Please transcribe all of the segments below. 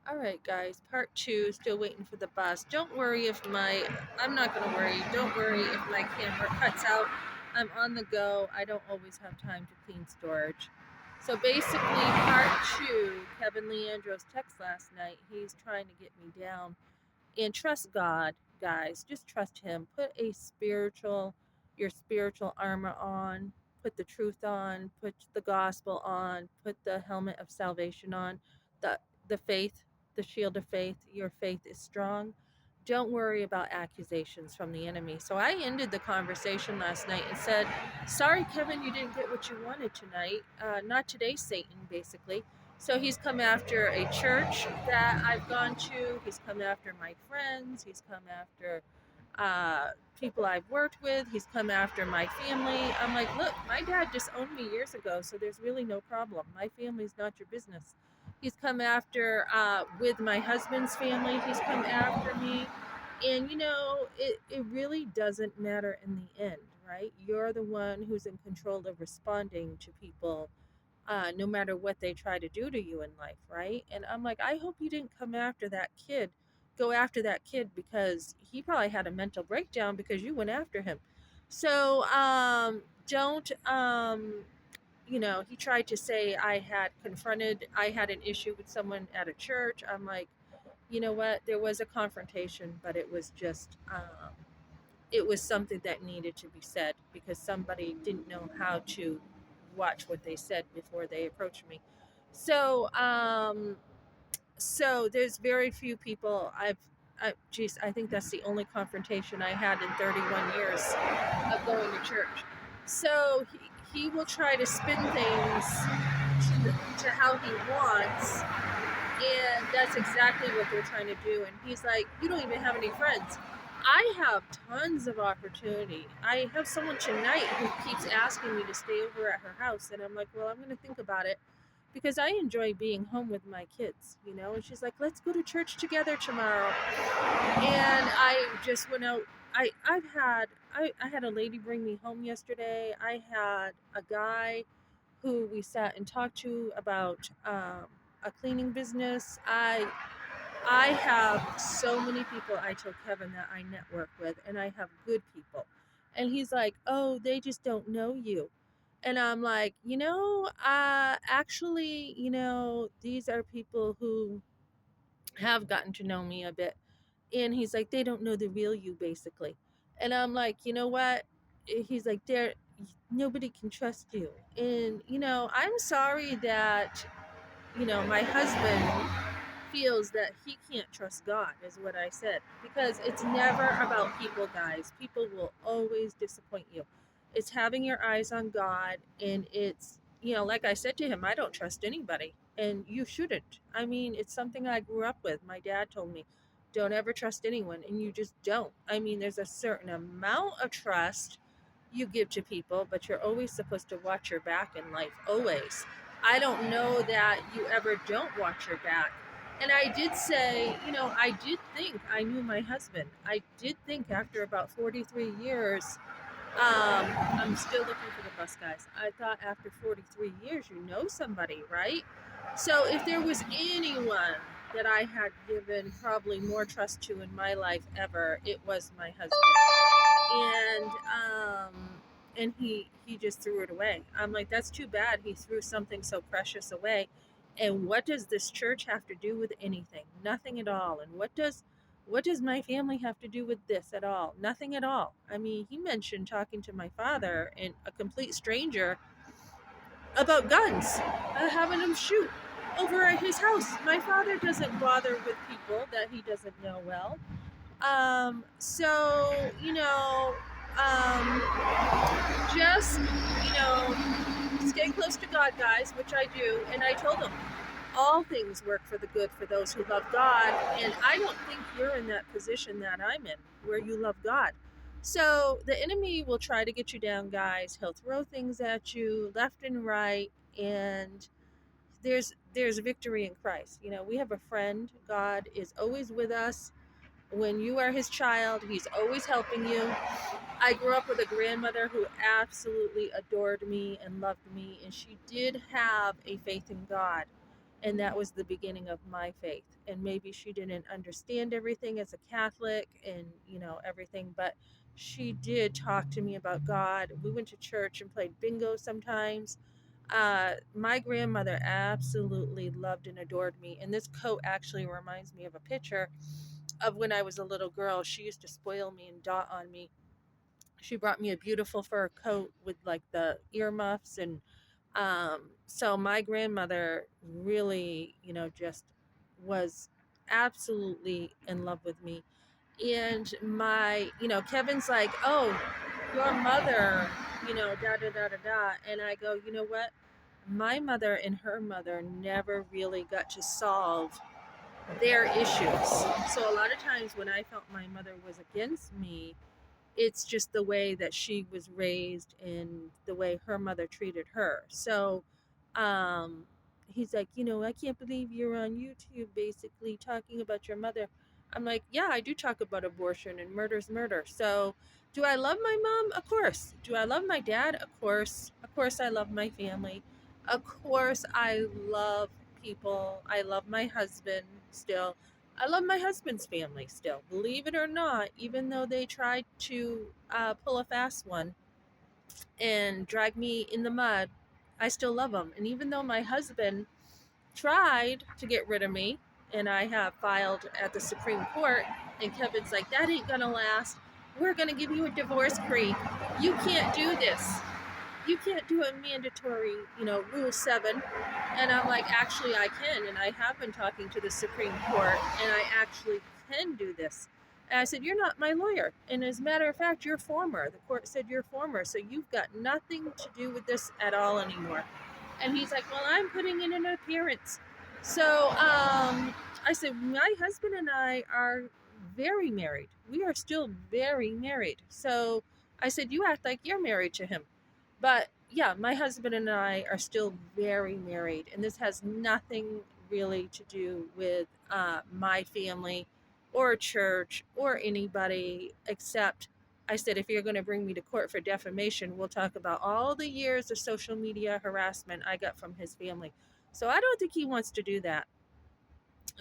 All right, guys, part two, still waiting for the bus. Don't worry if I'm not going to worry. Don't worry if my camera cuts out. I'm on the go. I don't always have time to clean storage. So basically, part two, Kevin Leandro's text last night, he's trying to get me down. And trust God, guys. Just trust Him. Put your spiritual armor on. Put the truth on. Put the gospel on. Put the helmet of salvation on. The the faith, the shield of faith. Your faith is strong. Don't worry about accusations from the enemy. So I ended the conversation last night and said, "Sorry, Kevin, you didn't get what you wanted tonight. Not today, Satan." Basically, so he's come after a church that I've gone to. He's come after my friends. He's come after people I've worked with. He's come after my family. I'm like, look, my dad disowned me years ago, so there's really no problem. My family's not your business. He's come after with my husband's family. He's come after me. And it really doesn't matter in the end, right? You're the one who's in control of responding to people no matter what they try to do to you in life, right? And I'm like, I hope you didn't go after that kid because he probably had a mental breakdown because you went after him. So don't, he tried to say I had an issue with someone at a church. I'm like, you know what? There was a confrontation, but it was something that needed to be said because somebody didn't know how to watch what they said before they approached me. So, so there's very few people I think that's the only confrontation I had in 31 years of going to church. So he will try to spin things to how he wants, and that's exactly what they're trying to do. And he's like, you don't even have any friends. I have tons of opportunity. I have someone tonight who keeps asking me to stay over at her house. And I'm like, well, I'm going to think about it because I enjoy being home with my kids. And she's like, let's go to church together tomorrow. And I just went out. I had a lady bring me home yesterday. I had a guy who we sat and talked to about a cleaning business. I have so many people I tell Kevin that I network with, and I have good people. And he's like, oh, they just don't know you. And I'm like, actually, these are people who have gotten to know me a bit. And he's like, they don't know the real you, basically. And I'm like, you know what? He's like, nobody can trust you. And, I'm sorry that, my husband feels that he can't trust God, is what I said. Because it's never about people, guys. People will always disappoint you. It's having your eyes on God, and like I said to him, I don't trust anybody, and you shouldn't. I mean, it's something I grew up with. My dad told me, don't ever trust anyone, and you just don't. I mean, there's a certain amount of trust you give to people, but you're always supposed to watch your back in life, always. I don't know that you ever don't watch your back. And I did say, I did think I knew my husband. I did think after about 43 years, I'm still looking for the bus, guys. I thought after 43 years, you know somebody, right? So if there was anyone that I had given probably more trust to in my life ever, it was my husband. And he just threw it away. I'm like, that's too bad. He threw something so precious away. And what does this church have to do with anything? Nothing at all. And what does my family have to do with this at all? Nothing at all. I mean, he mentioned talking to my father and a complete stranger about guns, having him shoot over at his house. My father doesn't bother with people that he doesn't know well. So, just, stay close to God, guys, which I do. And I told him, all things work for the good for those who love God. And I don't think you're in that position that I'm in, where you love God. So the enemy will try to get you down, guys. He'll throw things at you left and right. And there's victory in Christ. We have a friend. God is always with us. When you are his child, he's always helping you. I grew up with a grandmother who absolutely adored me and loved me, and she did have a faith in God. And that was the beginning of my faith. And maybe she didn't understand everything as a Catholic and, everything, but she did talk to me about God. We went to church and played bingo sometimes. My grandmother absolutely loved and adored me. And this coat actually reminds me of a picture of when I was a little girl. She used to spoil me and dot on me. She brought me a beautiful fur coat with like the earmuffs. And so my grandmother really, just was absolutely in love with me. And Kevin's like, oh, your mother, da da da da da. And I go, you know what? My mother and her mother never really got to solve their issues. So a lot of times when I felt my mother was against me, it's just the way that she was raised and the way her mother treated her. So um, he's like, I can't believe you're on YouTube basically talking about your mother. I'm like, yeah, I do talk about abortion and murder's murder. So do I love my mom? Of course. Do I love my dad? Of course. Of course, I love my family. Of course, I love people. I love my husband still. I love my husband's family still, believe it or not, even though they tried to pull a fast one and drag me in the mud. I still love them. And even though my husband tried to get rid of me, and I have filed at the Supreme Court, and Kevin's like, that ain't gonna last. We're gonna give you a divorce decree. You can't do this. You can't do a mandatory, Rule 7. And I'm like, actually, I can. And I have been talking to the Supreme Court, and I actually can do this. And I said, you're not my lawyer. And as a matter of fact, you're former. The court said you're former. So you've got nothing to do with this at all anymore. And he's like, well, I'm putting in an appearance. So I said, my husband and I are very married. We are still very married. So I said, you act like you're married to him. But yeah, my husband and I are still very married, and this has nothing really to do with my family or church or anybody except I said, if you're going to bring me to court for defamation, we'll talk about all the years of social media harassment I got from his family. So I don't think he wants to do that,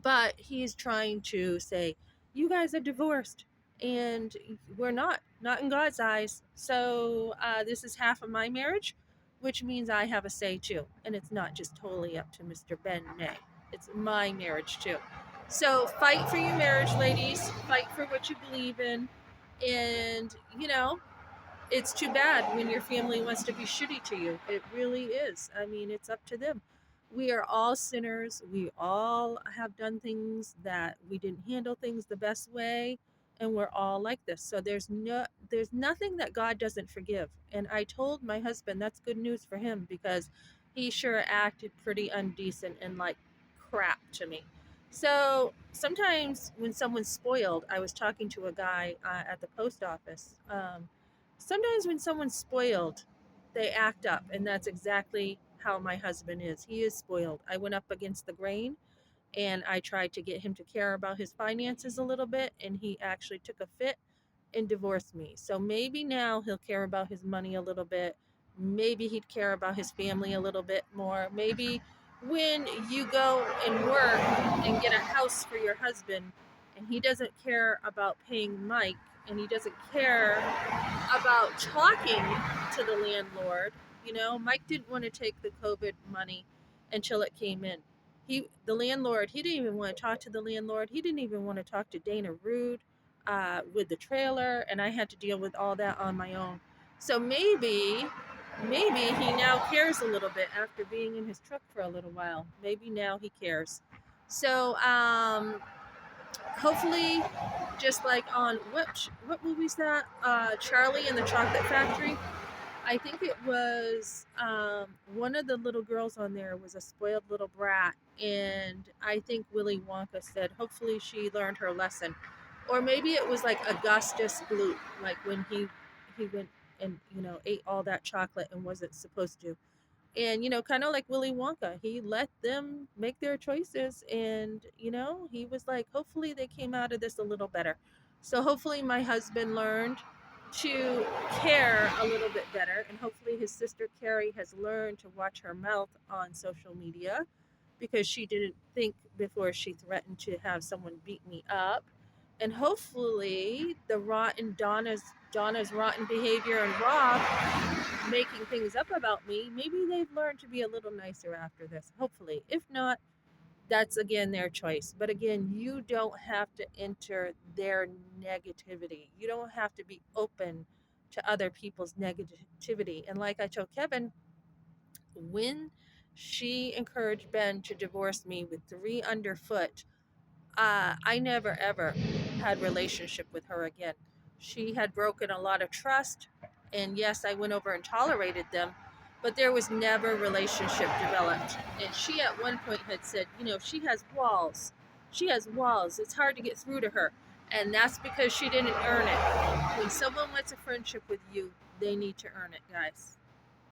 but he's trying to say you guys are divorced and we're not in God's eyes. So this is half of my marriage, which means I have a say too, and it's not just totally up to Mr. Ben May. It's my marriage too. So fight for your marriage, ladies. Fight for what you believe in. And it's too bad when your family wants to be shitty to you. It really is. I mean, it's up to them. We are all sinners. We all have done things that we didn't handle things the best way, and we're all like this. So there's nothing that God doesn't forgive. And I told my husband that's good news for him because he sure acted pretty undecent and like crap to me. So sometimes when someone's spoiled, I was talking to a guy at the post office. Sometimes when someone's spoiled, they act up, and that's exactly how my husband is. He is spoiled. I went up against the grain, and I tried to get him to care about his finances a little bit, and he actually took a fit and divorced me. So maybe now he'll care about his money a little bit. Maybe he'd care about his family a little bit more. Maybe when you go and work and get a house for your husband and he doesn't care about paying Mike and he doesn't care about talking to the landlord. Mike didn't want to take the COVID money until it came in. The landlord, he didn't even want to talk to the landlord. He didn't even want to talk to Dana Rude with the trailer, and I had to deal with all that on my own. So maybe he now cares a little bit after being in his truck for a little while. Maybe now he cares. So hopefully, just like on what movie's that? Charlie and the Chocolate Factory. I think it was one of the little girls on there was a spoiled little brat, and I think Willy Wonka said, hopefully she learned her lesson, or maybe it was like Augustus Gloop, like when he went and ate all that chocolate and wasn't supposed to. And kind of like Willy Wonka, he let them make their choices, and he was like, hopefully they came out of this a little better. So hopefully my husband learned to care a little bit better, and hopefully his sister Carrie has learned to watch her mouth on social media, because she didn't think before she threatened to have someone beat me up. And hopefully the rotten Donna's rotten behavior and Rob making things up about me, maybe they've learned to be a little nicer after this. Hopefully. If not, that's again their choice. But again, you don't have to enter their negativity. You don't have to be open to other people's negativity. And like I told Kevin, when she encouraged Ben to divorce me with three underfoot, I never ever had relationship with her again. She had broken a lot of trust, and yes, I went over and tolerated them, but there was never relationship developed. And she at one point had said, you know, she has walls. She has walls. It's hard to get through to her. And that's because she didn't earn it. When someone wants a friendship with you, they need to earn it, guys.